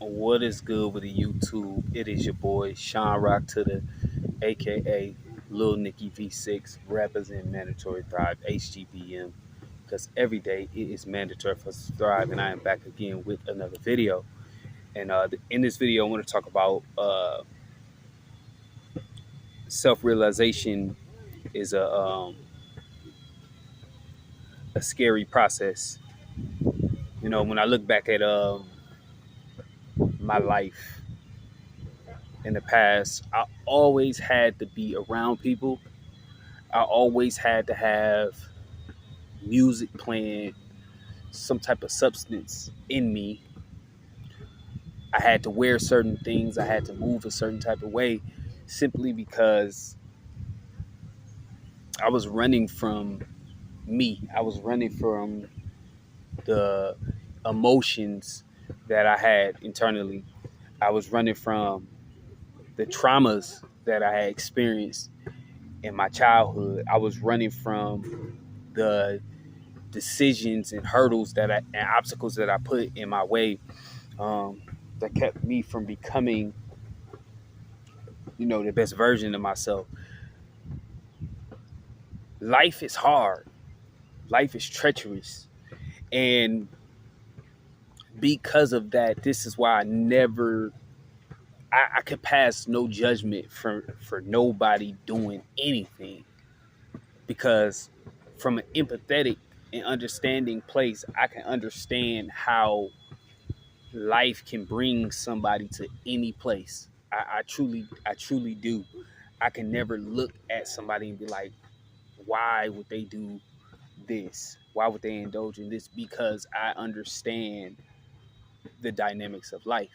What is good with the YouTube? It is your boy Sean Rock to the aka Lil Nicky V6, represent Mandatory Thrive HGBM, because every day it is mandatory for us to thrive, and I am back again with another video. And in this video, I want to talk about self-realization is a scary process. When I look back at my life in the past, I always had to be around people. I always had to have music playing, some type of substance in me. I had to wear certain things. I had to move a certain type of way simply because I was running from me. I was running from the emotions that I had internally. I was running from the traumas that I had experienced in my childhood. I was running from the decisions and hurdles and obstacles that I put in my way, that kept me from becoming, the best version of myself. Life is hard. Life is treacherous. And because of that, this is why I could pass no judgment for nobody doing anything. Because from an empathetic and understanding place, I can understand how life can bring somebody to any place. I truly do. I can never look at somebody and be like, why would they do this? Why would they indulge in this? Because I understand the dynamics of life.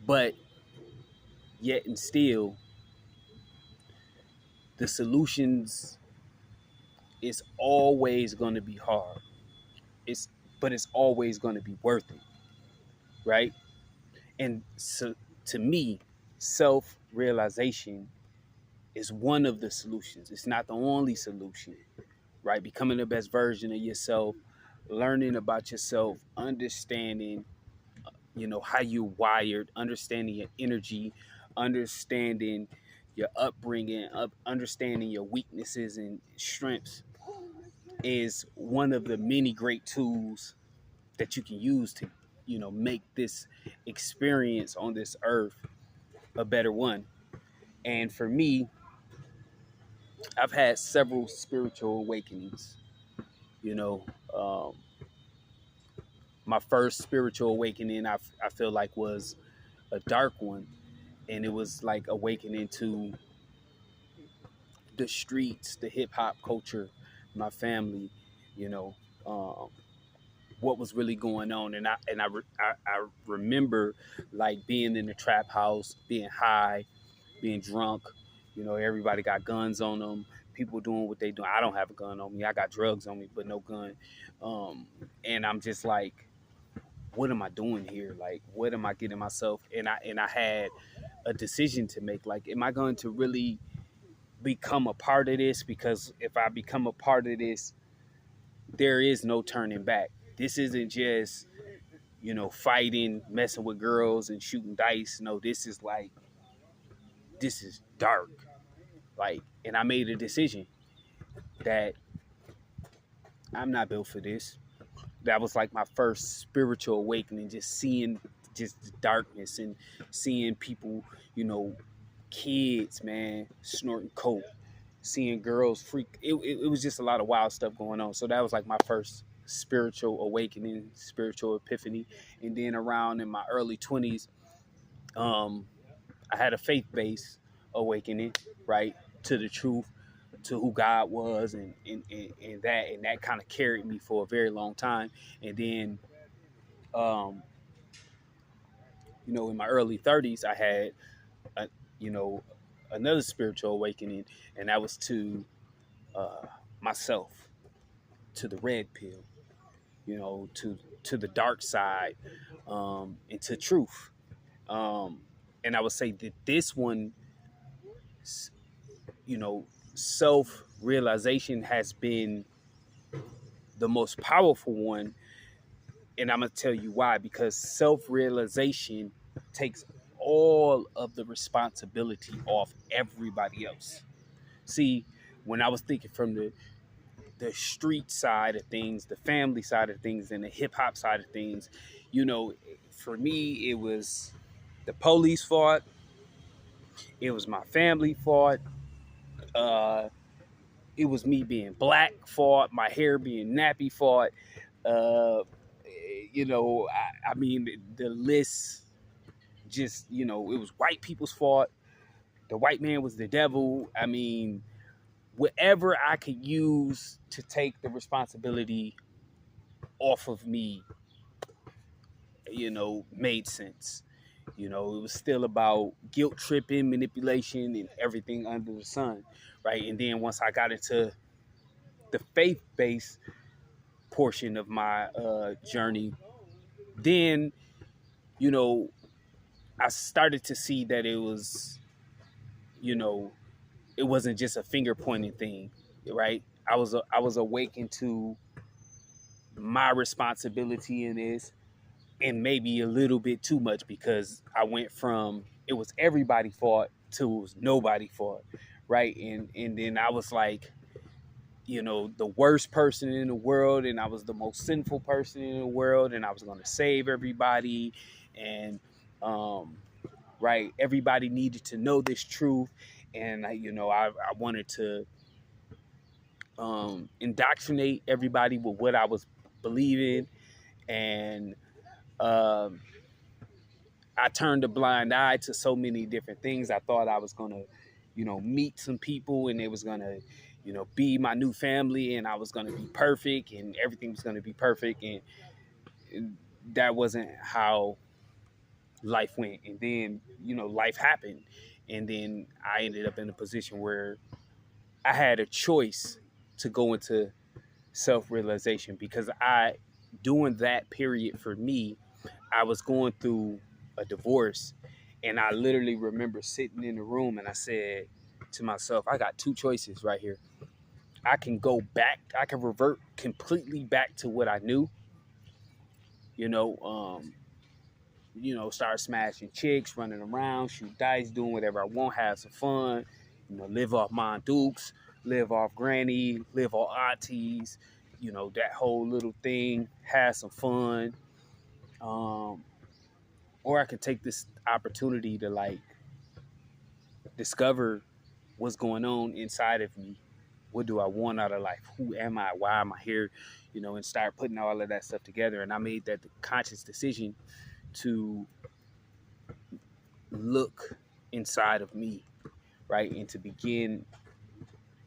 But yet and still, the solutions is always going to be hard. But it's always going to be worth it, right? And so to me, self-realization is one of the solutions. It's not the only solution, right? Becoming the best version of yourself, learning about yourself, understanding, how you're wired, understanding your energy, understanding your upbringing, understanding your weaknesses and strengths is one of the many great tools that you can use to, make this experience on this earth a better one. And for me, I've had several spiritual awakenings. You know, um, my first spiritual awakening, I feel like, was a dark one, and it was like awakening to the streets, the hip hop culture, my family. You know, um, what was really going on, and I remember like being in the trap house, being high, being drunk. Everybody got guns on them. People doing what they do. I don't have a gun on me. I got drugs on me, but no gun. Um, and I'm just like, what am I doing here? Like, what am I getting myself? And I had a decision to make. Like, am I going to really become a part of this? Because if I become a part of this, there is no turning back. This isn't just, fighting, messing with girls and shooting dice. No, this is dark. Like, and I made a decision that I'm not built for this. That was like my first spiritual awakening, just seeing just the darkness and seeing people, kids, man, snorting coke, seeing girls freak. It was just a lot of wild stuff going on. So that was like my first spiritual awakening, spiritual epiphany. And then around in my early 20s, um, I had a faith-based awakening, right, to the truth, to who God was, and that kind of carried me for a very long time. And then, um, in my early 30s, I had, a, you know, another spiritual awakening, and that was to uh, myself, to the red pill, to the dark side, and to truth. Um, and I would say that this one, you know, self realization has been the most powerful one And I'm going to tell you why. Because self-realization takes all of the responsibility off everybody else. See, when I was thinking from the street side of things, the family side of things, and the hip hop side of things, you know, for me, it was the police fault. It was my family fault. Uh, it was me being black fault. My hair being nappy fault. Uh, I mean, the list just, it was white people's fault. The white man was the devil. I mean, whatever I could use to take the responsibility off of me, made sense. It was still about guilt tripping, manipulation, and everything under the sun, right? And then once I got into the faith-based portion of my journey, then, I started to see that it was, it wasn't just a finger pointing thing, right? I was awakened to my responsibility in this, and maybe a little bit too much, because I went from it was everybody fault to it was nobody fault, right? And then I was like, the worst person in the world, and I was the most sinful person in the world, and I was going to save everybody, and right, everybody needed to know this truth, and I wanted to indoctrinate everybody with what I was believing, and um, I turned a blind eye to so many different things. I thought I was gonna, meet some people, and it was gonna, be my new family, and I was gonna be perfect, and everything was gonna be perfect, and that wasn't how life went. And then, life happened, and then I ended up in a position where I had a choice to go into self-realization, because during that period for me, I was going through a divorce, and I literally remember sitting in the room, and I said to myself, I got two choices right here. I can go back, I can revert completely back to what I knew, you know, um, start smashing chicks, running around, shoot dice, doing whatever I want, have some fun, live off Mount Dukes, live off Granny, live off aunties, that whole little thing, have some fun. Um, or I could take this opportunity to like discover what's going on inside of me. What do I want out of life? Who am I? Why am I here? And start putting all of that stuff together. And I made that conscious decision to look inside of me, right, and to begin,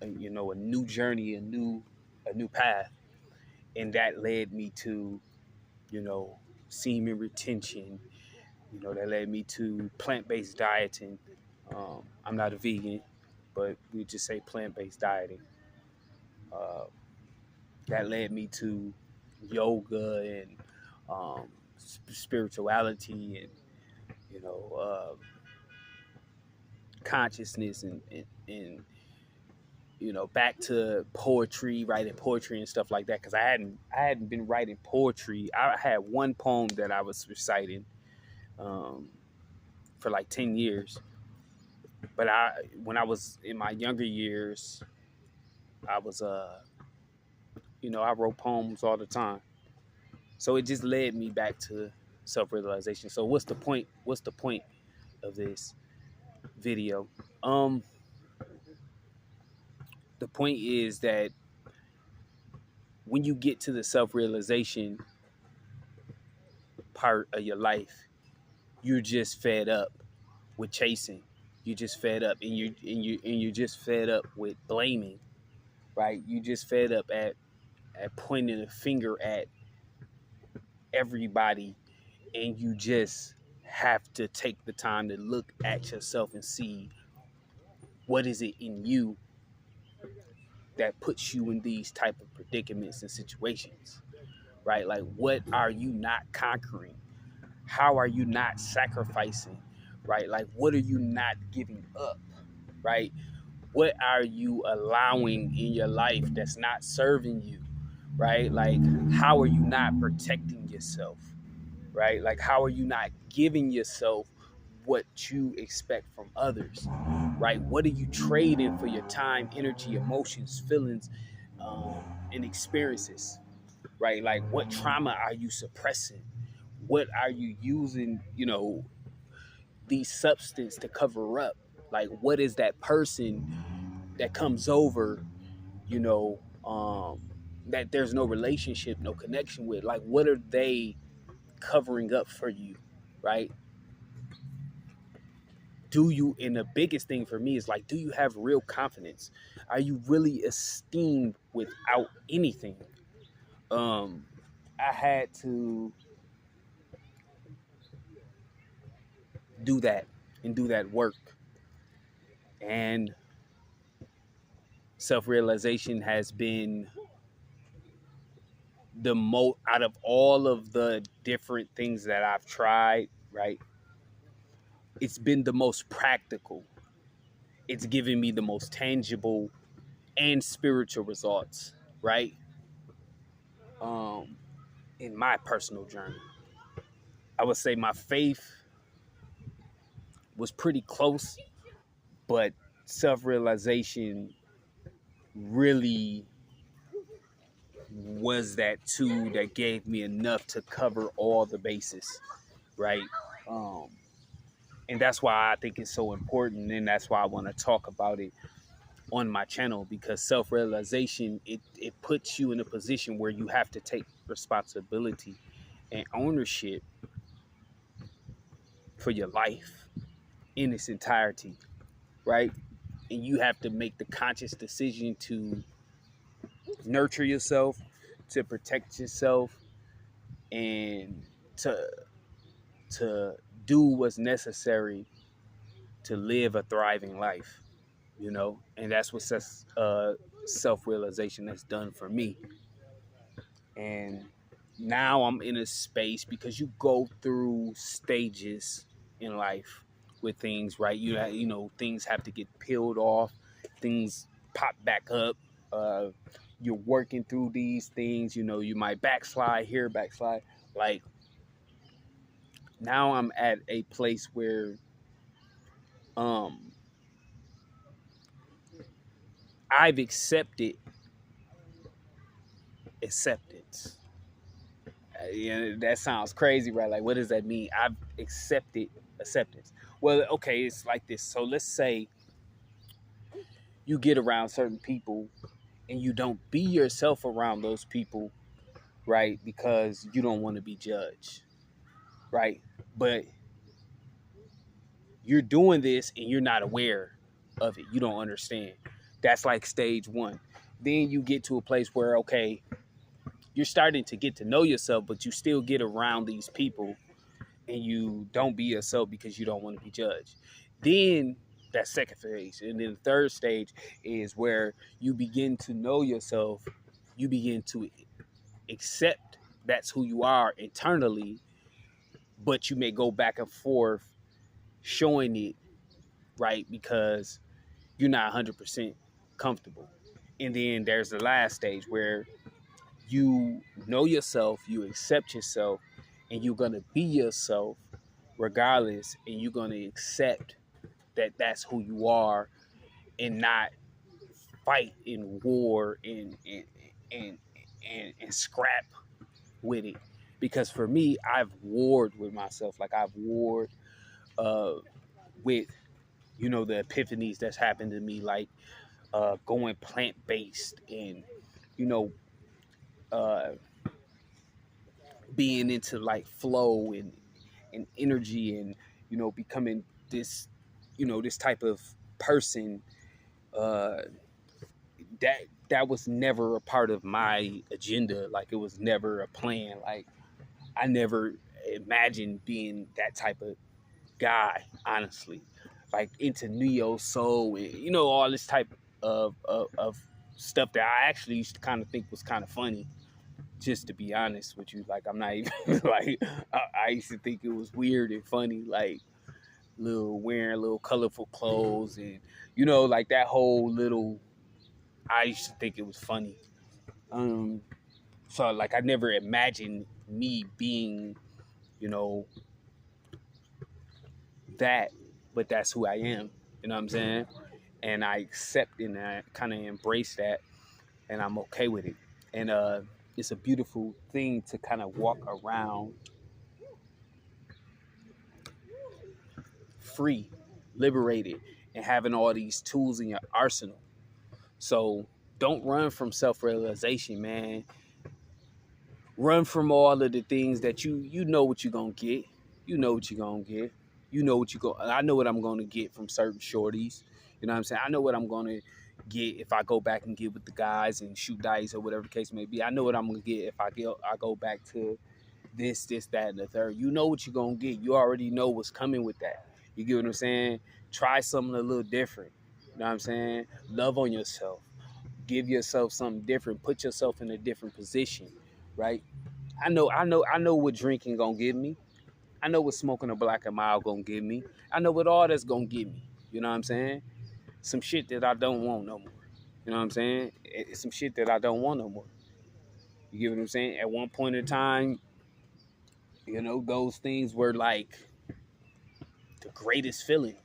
a new journey, a new path, and that led me to, semen retention. That led me to plant-based dieting. I'm not a vegan, but we just say plant-based dieting. Uh, that led me to yoga and spirituality, and consciousness, and back to poetry, writing poetry and stuff like that, because I hadn't been writing poetry. I had one poem that I was reciting for like 10 years, but when I was in my younger years, I was I wrote poems all the time. So it just led me back to self-realization. So what's the point of this video? The point is that when you get to the self-realization part of your life, you're just fed up with chasing. You're just fed up, and you're just fed up with blaming, right? You just fed up at pointing a finger at everybody, and you just have to take the time to look at yourself and see what is it in you that puts you in these type of predicaments and situations, right? Like, what are you not conquering? How are you not sacrificing, right? Like, what are you not giving up, right? What are you allowing in your life that's not serving you, right? Like, how are you not protecting yourself? yourself, right? Like, how are you not giving yourself what you expect from others, right? What are you trading for your time, energy, emotions, feelings, um, and experiences, right? Like, what trauma are you suppressing? What are you using, these substance to cover up? Like, what is that person that comes over, you know, that there's no relationship, no connection with? Like, what are they covering up for you, right? Do you, and the biggest thing for me is like, do you have real confidence? Are you really esteemed without anything? um I had to do that and do that work, and self-realization has been the most, out of all of the different things that I've tried, right? It's been the most practical. It's given me the most tangible and spiritual results, right? um in my personal journey, I would say my faith was pretty close, but self-realization really was that tool that gave me enough to cover all the bases, right? um and that's why I think it's so important, and that's why I want to talk about it on my channel, because self-realization, it puts you in a position where you have to take responsibility and ownership for your life in its entirety, right? And you have to make the conscious decision to nurture yourself, to protect yourself, and to to do what's necessary to live a thriving life, and that's what self-realization has done for me. And now I'm in a space, because you go through stages in life with things, right? Things have to get peeled off, things pop back up. uh you're working through these things, you might backslide here, backslide. Like, now I'm at a place where um I've accepted acceptance. That sounds crazy, right? Like, what does that mean? I've accepted acceptance. Well, okay, it's like this. So let's say you get around certain people and you don't be yourself around those people, right? Because you don't want to be judged, right? But you're doing this and you're not aware of it. You don't understand. That's like stage one. Then you get to a place where, okay, you're starting to get to know yourself, but you still get around these people and you don't be yourself because you don't want to be judged. Then that second phase. And then the third stage is where you begin to know yourself. You begin to accept that's who you are internally, but you may go back and forth showing it, right? Because you're not 100% comfortable. And then there's the last stage where you know yourself, you accept yourself, and you're going to be yourself regardless, and you're going to accept that that's who you are, and not fight in war and scrap with it. Because for me, I've warred with myself. Like, I've warred uh, with the epiphanies that's happened to me, like going plant-based, and you know uh, being into like flow and energy, and becoming this this type of person. uh that was never a part of my agenda. Like, it was never a plan. Like, I never imagined being that type of guy, honestly. Like, into neo soul and all this type of stuff that I actually used to kind of think was kind of funny. Just to be honest with you, like, I'm not even like, I used to think it was weird and funny, like little wearing little colorful clothes, and like that whole little. I used to think it was funny. So, like, I never imagined me being, you know, that, but that's who I am. You know what I'm saying? And I accept and I kind of embrace that, and I'm okay with it. And it's a beautiful thing to kind of walk around free, liberated, and having all these tools in your arsenal. So don't run from self-realization, man. Run from all of the things that you know what you're gonna get. You know what you're gonna get. You know what you go. I know what I'm gonna get from certain shorties. You know what I'm saying? I know what I'm gonna get if I go back and get with the guys and shoot dice or whatever the case may be. I know what I'm gonna get if I go back to this, that, and the third. You know what you're gonna get. You already know what's coming with that. You get what I'm saying? Try something a little different. You know what I'm saying? Love on yourself. Give yourself something different. Put yourself in a different position, right? I know what drinking gonna give me. I know what smoking a black and mild gonna give me. I know what all that's gonna give me. You know what I'm saying? Some shit that I don't want no more. You know what I'm saying? It's some shit that I don't want no more. You get what I'm saying? At one point in time, you know, those things were like the greatest feeling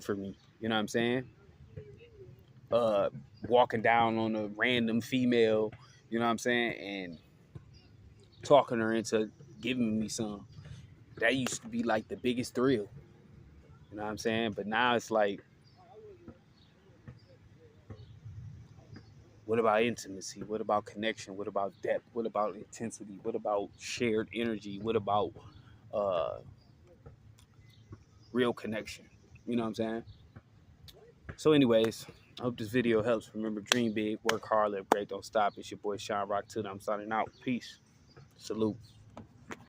for me. You know what I'm saying? Walking down on a random female, you know what I'm saying, and talking her into giving me some. That used to be like the biggest thrill. You know what I'm saying? But now it's like, what about intimacy? What about connection? What about depth? What about intensity? What about shared energy? What about uh, real connection? You know what I'm saying? So, anyways, I hope this video helps. Remember, dream big, work hard, live great, don't stop. It's your boy Sean Rock Tooth. I'm signing out. Peace. Salute.